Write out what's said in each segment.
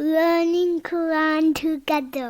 learning Quran together.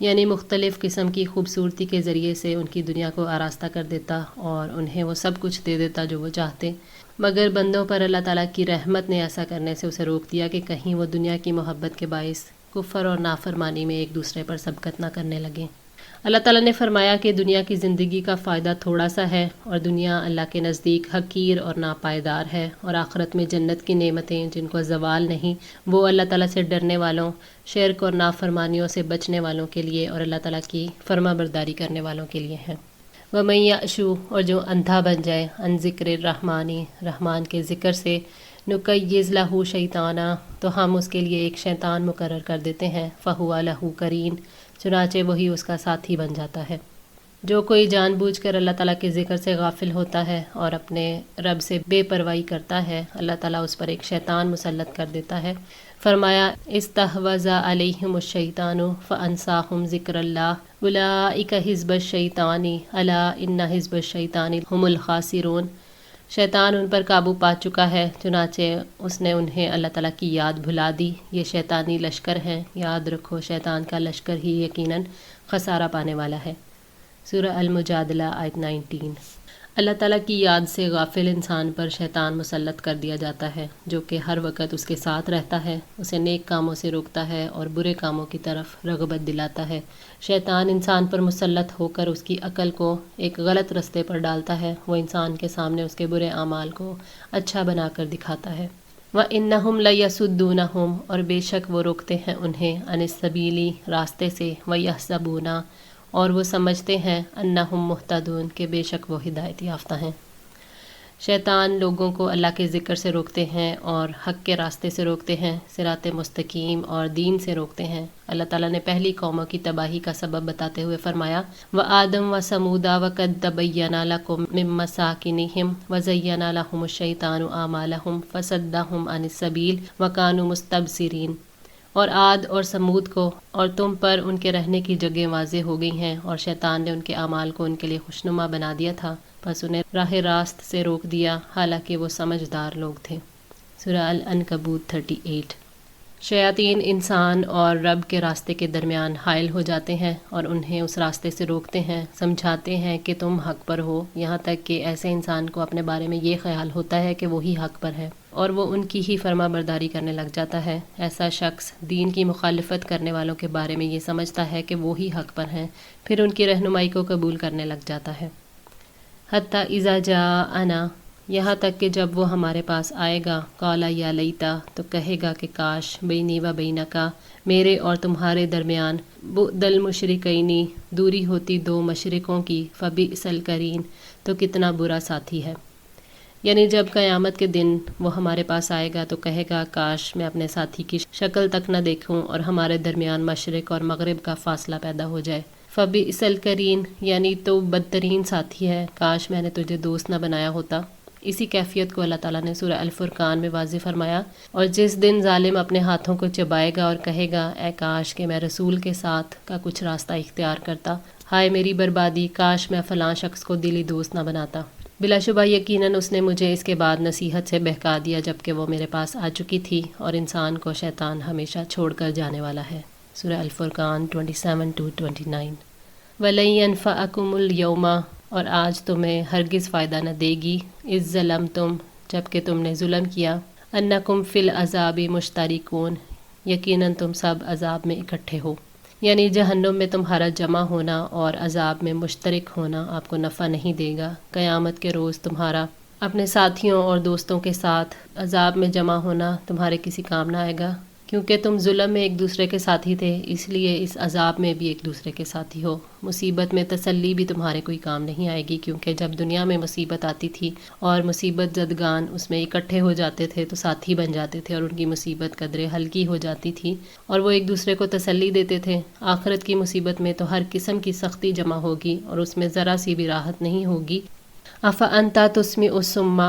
یعنی مختلف قسم کی خوبصورتی کے ذریعے سے ان کی دنیا کو آراستہ کر دیتا اور انہیں وہ سب کچھ دے دیتا جو وہ چاہتے، مگر بندوں پر اللہ تعالیٰ کی رحمت نے ایسا کرنے سے اسے روک دیا کہ کہیں وہ دنیا کی محبت کے باعث کفر اور نافرمانی میں ایک دوسرے پر سبقت نہ کرنے لگیں۔ اللہ تعالیٰ نے فرمایا کہ دنیا کی زندگی کا فائدہ تھوڑا سا ہے اور دنیا اللہ کے نزدیک حقیر اور ناپائیدار ہے، اور آخرت میں جنت کی نعمتیں جن کو زوال نہیں، وہ اللہ تعالیٰ سے ڈرنے والوں، شرک اور نافرمانیوں سے بچنے والوں کے لیے اور اللہ تعالیٰ کی فرما برداری کرنے والوں کے لیے ہیں۔ وَمَن يَعْشُ، اور جو اندھا بن جائے، عن ذکر الرحمٰن، رحمان کے ذکر سے، نُقَيِّضْ لَهُ شیطانہ، تو ہم اس کے لیے ایک شیطان مقرر کر دیتے ہیں، فَهُوَ لَهُ قَرِین، چنانچہ وہی اس کا ساتھی بن جاتا ہے۔ جو کوئی جان بوجھ کر اللہ تعالیٰ کے ذکر سے غافل ہوتا ہے اور اپنے رب سے بے پرواہی کرتا ہے، اللہ تعالیٰ اس پر ایک شیطان مسلط کر دیتا ہے۔ فرمایا استحوذ علیہم الشیطان فانساہم ذکر اللہ اولئک حزب الشیطان الا ان حزب الشیطان هم الخاسرون۔ شیطان ان پر قابو پا چکا ہے، چنانچہ اس نے انہیں اللہ تعالیٰ کی یاد بھلا دی۔ یہ شیطانی لشکر ہیں، یاد رکھو شیطان کا لشکر ہی یقیناً خسارہ پانے والا ہے۔ سورہ المجادلہ آیت 19۔ اللہ تعالیٰ کی یاد سے غافل انسان پر شیطان مسلط کر دیا جاتا ہے، جو کہ ہر وقت اس کے ساتھ رہتا ہے، اسے نیک کاموں سے روکتا ہے اور برے کاموں کی طرف رغبت دلاتا ہے۔ شیطان انسان پر مسلط ہو کر اس کی عقل کو ایک غلط رستے پر ڈالتا ہے، وہ انسان کے سامنے اس کے برے اعمال کو اچھا بنا کر دکھاتا ہے۔ وَإِنَّهُمْ لَيَصُدُّونَهُمْ، اور بے شک وہ روکتے ہیں انہیں، عن السبیل، راستے سے، وَيَحْسَبُونَ، اور وہ سمجھتے ہیں، انہم مہتدون، کہ بے شک وہ ہدایت یافتہ ہیں۔ شیطان لوگوں کو اللہ کے ذکر سے روکتے ہیں اور حق کے راستے سے روکتے ہیں، صراط مستقیم اور دین سے روکتے ہیں۔ اللہ تعالیٰ نے پہلی قوموں کی تباہی کا سبب بتاتے ہوئے فرمایا وَآدم وَثَمُودَ وَقَدْ تَبَيَّنَ لَكُم مِّن مَّسَاكِنِهِمْ وَزَيَّنَ لَهُمُ الشَّيْطَانُ أَعْمَالَهُمْ فَصَدَّهُمْ عَنِ السَّبِيلِ وَكَانُوا مُسْتَبْصِرِينَ۔ اور عاد اور سمود کو اور تم پر ان کے رہنے کی جگہیں واضح ہو گئی ہیں، اور شیطان نے ان کے اعمال کو ان کے لیے خوشنما بنا دیا تھا، پس انہیں راہ راست سے روک دیا، حالانکہ وہ سمجھدار لوگ تھے۔ سورہ العنکبوت 38۔ شیاطین انسان اور رب کے راستے کے درمیان حائل ہو جاتے ہیں اور انہیں اس راستے سے روکتے ہیں، سمجھاتے ہیں کہ تم حق پر ہو، یہاں تک کہ ایسے انسان کو اپنے بارے میں یہ خیال ہوتا ہے کہ وہی حق پر ہے اور وہ ان کی ہی فرما برداری کرنے لگ جاتا ہے۔ ایسا شخص دین کی مخالفت کرنے والوں کے بارے میں یہ سمجھتا ہے کہ وہی حق پر ہیں، پھر ان کی رہنمائی کو قبول کرنے لگ جاتا ہے۔ حتیٰ اذا جاءنا، یہاں تک کہ جب وہ ہمارے پاس آئے گا، قال یا لیتا، تو کہے گا کہ کاش، بینی و بینکا، میرے اور تمہارے درمیان، بعد المشرکین، دوری ہوتی دو مشرکوں کی، فبئس القرین، تو کتنا برا ساتھی ہے۔ یعنی جب قیامت کے دن وہ ہمارے پاس آئے گا تو کہے گا کاش میں اپنے ساتھی کی شکل تک نہ دیکھوں اور ہمارے درمیان مشرق اور مغرب کا فاصلہ پیدا ہو جائے۔ فبئس القرین، یعنی تو بدترین ساتھی ہے، کاش میں نے تجھے دوست نہ بنایا ہوتا۔ اسی کیفیت کو اللہ تعالیٰ نے سورہ الفرقان میں واضح فرمایا، اور جس دن ظالم اپنے ہاتھوں کو چبائے گا اور کہے گا اے کاش کہ میں رسول کے ساتھ کا کچھ راستہ اختیار کرتا، ہائے میری بربادی، کاش میں فلاں شخص کو دلی دوست نہ بناتا۔ بلا شبہ یقیناً اس نے مجھے اس کے بعد نصیحت سے بہکا دیا جبکہ وہ میرے پاس آ چکی تھی، اور انسان کو شیطان ہمیشہ چھوڑ کر جانے والا ہے۔ سورہ الفرقان 27-29۔ وَلَن يَنفَعَكُمُ الْيَوْمَ، اور آج تمہیں ہرگز فائدہ نہ دے گی، اذ ظلمتم، جب کہ تم نے ظلم کیا، انکم فی العذاب مشترکون، یقیناً تم سب عذاب میں اکٹھے ہو۔ یعنی جہنم میں تمہارا جمع ہونا اور عذاب میں مشترک ہونا آپ کو نفع نہیں دے گا۔ قیامت کے روز تمہارا اپنے ساتھیوں اور دوستوں کے ساتھ عذاب میں جمع ہونا تمہارے کسی کام نہ آئے گا، کیونکہ تم ظلم میں ایک دوسرے کے ساتھی تھے، اس لیے اس عذاب میں بھی ایک دوسرے کے ساتھی ہو۔ مصیبت میں تسلی بھی تمہارے کوئی کام نہیں آئے گی، کیونکہ جب دنیا میں مصیبت آتی تھی اور مصیبت زدگان اس میں اکٹھے ہو جاتے تھے تو ساتھی بن جاتے تھے اور ان کی مصیبت قدرے ہلکی ہو جاتی تھی اور وہ ایک دوسرے کو تسلی دیتے تھے۔ آخرت کی مصیبت میں تو ہر قسم کی سختی جمع ہوگی اور اس میں ذرا سی بھی راحت نہیں ہوگی۔ افانت تسمع الصم،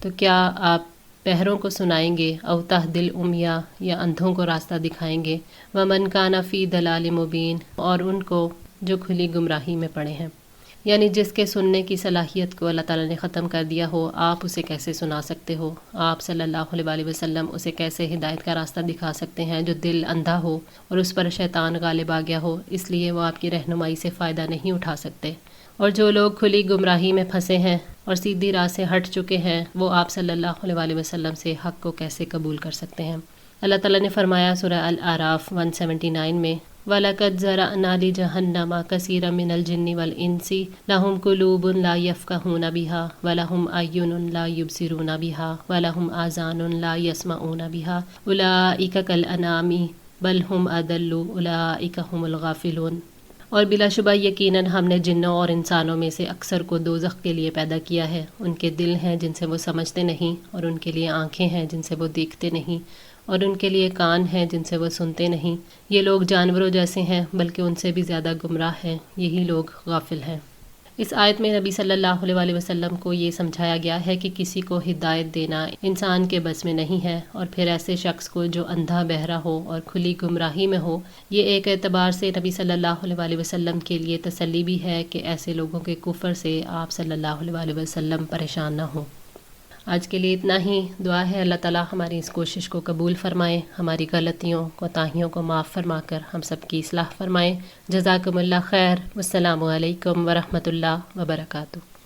تو کیا آپ بہروں کو سنائیں گے، او تہدی العمیٰ، یا اندھوں کو راستہ دکھائیں گے، ومن کان فی ضلال مبین، اور ان کو جو کھلی گمراہی میں پڑے ہیں۔ یعنی جس کے سننے کی صلاحیت کو اللہ تعالیٰ نے ختم کر دیا ہو، آپ اسے کیسے سنا سکتے ہو؟ آپ صلی اللہ علیہ وآلہ وسلم اسے کیسے ہدایت کا راستہ دکھا سکتے ہیں جو دل اندھا ہو اور اس پر شیطان غالب آ گیا ہو؟ اس لیے وہ آپ کی رہنمائی سے فائدہ نہیں اٹھا سکتے۔ اور جو لوگ کھلی گمراہی میں پھنسے ہیں اور سیدھی راہ سے ہٹ چکے ہیں، وہ آپ صلی اللہ علیہ وآلہ وسلم سے حق کو کیسے قبول کر سکتے ہیں؟ اللہ تعالیٰ نے فرمایا سورہ الاعراف 179 میں، وَلَقَدْ زَرَعْنَا لِجَهَنَّمَ كَثِيرًا مِنَ الْجِنِّ وَالْإِنسِ لَهُمْ قُلُوبٌ لَا يَفْقَهُونَ بِهَا وَلَهُمْ أَعْيُنٌ لَا يُبْصِرُونَ بِهَا وَلَهُمْ آذَانٌ لَا يَسْمَعُونَ بِهَا أُولَئِكَ كَالْأَنْعَامِ بَلْ هُمْ أَضَلُّ أُولَئِكَ هُمُ الْغَافِلُونَ۔ اور بلا شبہ یقیناً ہم نے جنوں اور انسانوں میں سے اکثر کو دوزخ کے لیے پیدا کیا ہے۔ ان کے دل ہیں جن سے وہ سمجھتے نہیں، اور ان کے لیے آنکھیں ہیں جن سے وہ دیکھتے نہیں، اور ان کے لیے کان ہیں جن سے وہ سنتے نہیں۔ یہ لوگ جانوروں جیسے ہیں، بلکہ ان سے بھی زیادہ گمراہ ہیں، یہی لوگ غافل ہیں۔ اس آیت میں نبی صلی اللہ علیہ وآلہ وسلم کو یہ سمجھایا گیا ہے کہ کسی کو ہدایت دینا انسان کے بس میں نہیں ہے، اور پھر ایسے شخص کو جو اندھا بہرا ہو اور کھلی گمراہی میں ہو، یہ ایک اعتبار سے نبی صلی اللہ علیہ وآلہ وسلم کے لیے تسلی بھی ہے کہ ایسے لوگوں کے کفر سے آپ صلی اللہ علیہ وآلہ وسلم پریشان نہ ہوں۔ آج کے لیے اتنا ہی۔ دعا ہے اللہ تعالیٰ ہماری اس کوشش کو قبول فرمائے، ہماری غلطیوں کوتاہیوں کو معاف فرما کر ہم سب کی اصلاح فرمائے۔ جزاکم اللہ خیر۔ والسلام علیکم ورحمۃ اللہ وبرکاتہ۔